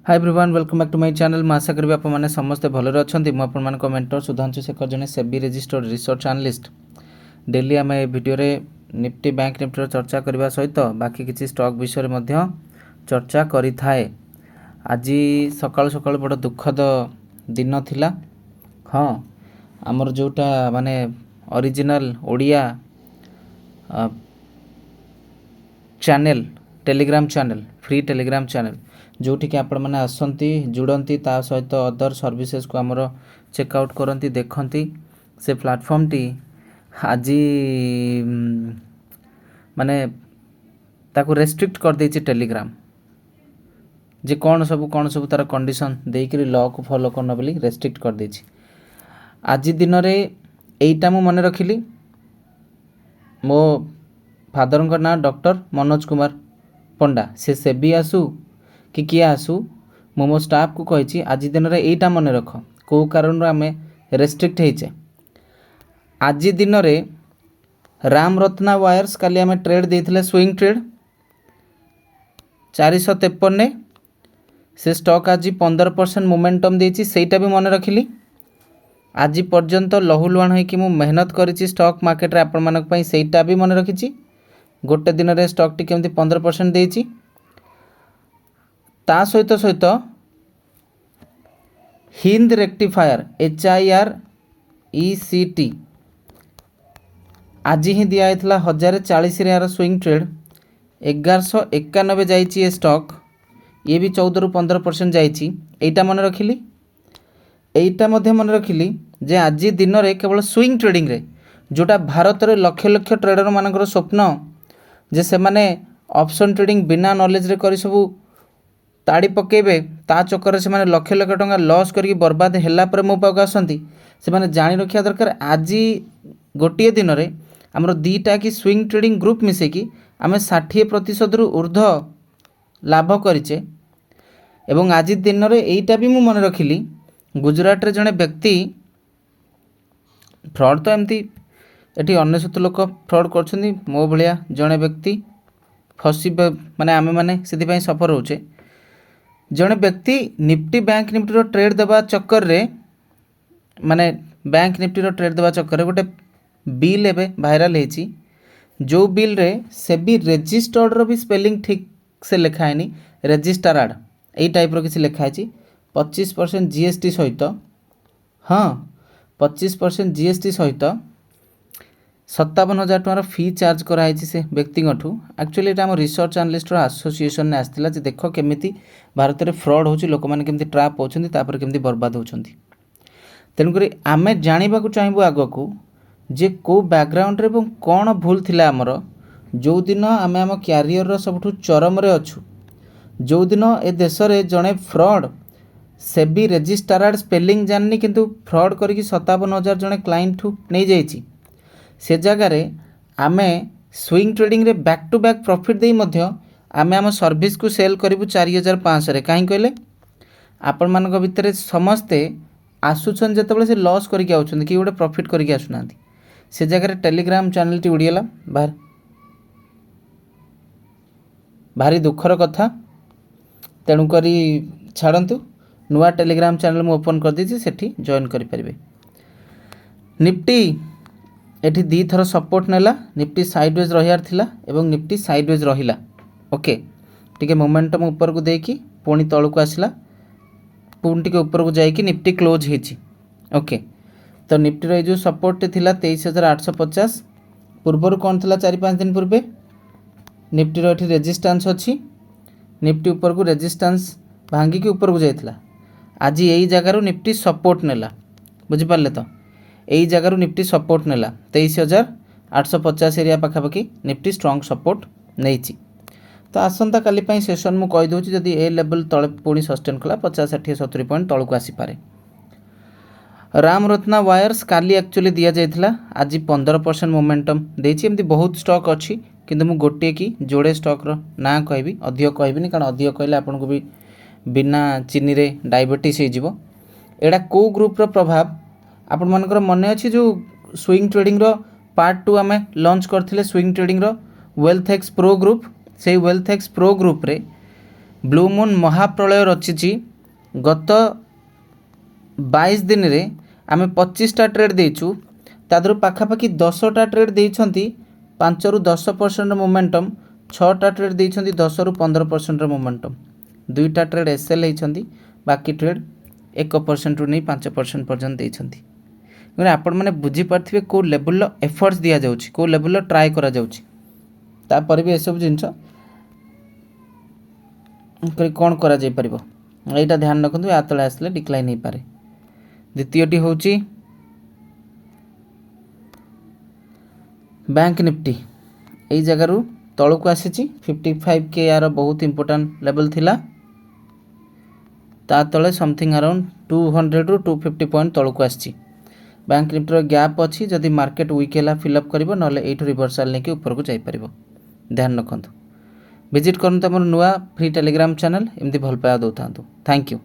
Hi everyone welcome back to my channel. मैं आशा करी आपने समस्ते भलरे अच्छा। मुझे मेंटर सुधांशु शेखर जने SEBI registered research analyst. Daily आम भिडियो निफ्टी बैंक निफ्टी चर्चा करने सहित बाकी किसी स्टॉक विषय में चर्चा करी थाए। आज सकाल सकाल बड़ दुखद दिन थिला। हाँ, आमर जोटा माने original Odia channel Telegram channel free Telegram channel जोटि आपण मैंने आसती जुड़ती ता सहित अदर सर्विसेज को आमर चेकआउट करती देखती से प्लेटफॉर्म टी आज माने ताको रेस्ट्रिक्ट कर देछि टेलीग्राम जे कौन सब तार कंडीशन देकर लॉ को फॉलो करना बोली रेस्ट्रिक्ट कर देछि। आज दिन रे एटा मु मन रखिली। मो फादर का नाम डॉक्टर मनोज कुमार पंडा। से सेबी आसू कि किए आसू मो मो स्टाफ को कही आज दिन में यहीटा मन रख कौ कारण आम रेस्ट्रिक्ट होचे। आज दिन में राम रत्ना वायर्स काली आम ट्रेड देते स्विंग ट्रेड 453 से स्टॉक आज 15% मोमेंटम देती सेटा भी मन रखिली। आज पर्यंत लहुलुहाण होइकि मु मेहनत करिछि स्टॉक मार्केट रे आपण मानक पई सेटा भी मन रखिछि। गोटे दिन रे स्टॉक टी केमती 15% देछि। ता सहित सहित हिंद रेक्टिफायर HIRECT आज ही दिया 1040 यार स्विंग ट्रेड 1191 जाइए ये स्टॉक। ये भी 14 ରୁ 15% जाइए। एटा मन रखिली। एटा मध्य मन रखिली जे आज दिन में केवल स्विंग ट्रेडिंग रे जोटा भारत रे लक्ष लक्ष ट्रेडर मानकर स्वप्न जे से माने ऑप्शन ट्रेडिंग बिना नॉलेज रे करी सबू ताड़ी पकेबे ता चक्कर से माने लक्ष लक्ष टंका लॉस करके बर्बाद हैला पर मो पाक आसंती से माने जानि रखिया दरकार। आज गोटे दिन रे हमरो दीटा कि स्विंग ट्रेडिंग ग्रुप मिसे कि आमे 60% रु ऊर्ध्व लाभ करिचे। एवं आज दिन रे एटा भी मु मन रखिली गुजरात रे जने व्यक्ति फ्रॉड तो एमती एटी 19 लोक फ्रॉड करछन्ती। मो भलिया जने व्यक्ति फसी माने आमे माने सेति पई सफर होचे। जने व्यक्ति निफ्टी बैंक निफ्टी रो ट्रेड देवा चक्कर रे माने बैंक निफ्टी रो ट्रेड देवा चक्कर रे गोटे बिल एबे वायरल हेची। जो बिल रे सेबी रजिस्टर्ड रो भी स्पेलिंग ठीक से लिखा है नी रजिस्टर्ड एई टाइप रो किसी लिखा है 25% जीएसटी सहित। हाँ, 25% जीएसटी सहित 57,000 टकर फी चार्ज कराई से व्यक्ति एक्चुअली ये आम रिसर्च एनालिस्ट एसोसिएशन ने आसाला देख केमी भारत में फ्रॉड हो लोक मैंने केमती ट्राप होती केमती बर्बाद होती। तेणुक आम जानवा चाहबू आग को जे को बैकग्राउंड रे कौन भूल थिला आमर जो दिन आम आम क्यारियर सबुठ चरम रे अच्छु। जो दिन ए देश में जड़े फ्रॉड सेबी रजिस्टर्ड स्पेलिंग जाननी किंतु फ्रॉड करके 57,000 जड़े क्लाइंट नहीं जाइए। से जगार आमे स्विंग ट्रेडिंग रे बैक टू बैक प्रॉफिट दे मध्य आमे आम सर्विस को सेल करूँ 4,500 रे। कहीं कहले आपण मानक भितर समस्ते आसुछन जेतेबेले से लॉस करके आउछन कि गोटे प्रॉफिट करके आसुना से जगार टेलीग्राम चैनल टी उड़ीगला बाहर भारी दुखर कथा। तेणुक छाड़ू नुआ टेलीग्राम चैनल मु ओपन कर दीजिए सेठी जॉइन करें। निफ्टी एठी दी थर सपोर्ट नेला। निफ्टी साइडवेज रहियार थिला एवं निफ्टी साइडवेज रहिला। ओके टिके मोमेंटम ऊपर को देकी पुणी तल को आसला पुणी टिके ऊपर को जाइए निफ्टी क्लोज होची। ओके तो निफ्टी रो जो सपोर्ट थिला 23,850 पूर्वर कौन थिला 4-5 दिन पूर्वे निफ्टी रो एठी रेजिस्टेंस अछि। निफ्टी ऊपर को रेजिस्टेंस भांगी के ऊपर को जाइतला। आज यही जगार निफ्टी सपोर्ट नेला बुझिपारे तो यही जगार निफ्टी सपोर्ट नेला 23,850 एरिया पाखापाखि निफ्टी स्ट्रॉन्ग सपोर्ट नहीं। तो आसंता काली पई सेशन मु कहि दोछि जदि ए लेवल तळे पुणी सस्टेन कला 50 60 70 पॉइंट तळ को आसी पारे। राम रत्ना वायर्स काली एक्चुअली दिया जाइथिला आज 15% मोमेंटम देछि। एमती बहुत स्टॉक अछि किंतु मु गोटे कि जोड़े स्टॉक रो ना कहबी अधिक कहबिनी कारण अधिक कहले आपन को भी बिना चीनी रे डायबिटीज हो जिवो। एडा को ग्रुप रो प्रभाव आपण मानकर मन अच्छी जो स्विंग ट्रेडिंग रो पार्ट 2 आम लॉन्च करथिले स्विंग ट्रेडिंग रो वेल्थ एक्स प्रो ग्रुप से वेल्थ एक्स प्रो ग्रुप रे ବ୍ଲୁ ମୁନ୍ ମହାପ୍ରଳୟ ରଚିଛି ଗତ 22 ଦିନରେ ଆମେ 25ଟା ଟ୍ରେଡ୍ ଦେଇଛୁ ତା ଦେହରୁ ପାଖାପାଖି 10ଟା ଟ୍ରେଡ୍ ଦେଇଛନ୍ତି 5ରୁ 10% ମୋମେଣ୍ଟମ୍ 6ଟା ଟ୍ରେଡ୍ ଦେଇଛନ୍ତି 10ରୁ 15% ମୋମେଣ୍ଟମ୍ 2ଟା ଟ୍ରେଡ୍ ଏସ୍ଏଲ୍ ହେଇଛନ୍ତି ବାକି ଟ୍ରେଡ୍ 1%ରୁ ନେଇ 5% ପର୍ଯ୍ୟନ୍ତ ଦେଇଛନ୍ତି ମାନେ ଆପଣମାନେ ବୁଝିପାରୁଥିବେ କେଉଁ ଲେଭେଲର ଏଫର୍ଟସ୍ ଦିଆଯାଉଛି କେଉଁ ଲେଭେଲର ଟ୍ରାଏ କରାଯାଉଛି ତାପରେ ବି ଏସବୁ ଜିନିଷ କ'ଣ କରାଯାଇପାରିବ ଏଇଟା ଧ୍ୟାନ ରଖନ୍ତୁ ୟା ତଳେ ଆସିଲେ ଡିକ୍ଲାଇନ୍ ହେଇପାରେ ଦ୍ୱିତୀୟଟି ହେଉଛି ବ୍ୟାଙ୍କ ନିଫ୍ଟି ଏଇ ଜାଗାରୁ ତଳକୁ ଆସିଛି 55K यार बहुत इंपोर्टाट लेवल थिला ता तले समथिंग अराउंड 200 ରୁ 250 पॉइंट तळକୁ आछि बैंक निफ्टी रो गैप अछि जदि मार्केट वीक हैला फिल अप करिवो नले एठु रिवर्सल लेके ऊपर को जाई परिवो ध्यान रखंतु विजिट करंतु हमर नुवा फ्री टेलीग्राम चैनल एमती भल पाया दउथांतु थैंक यू।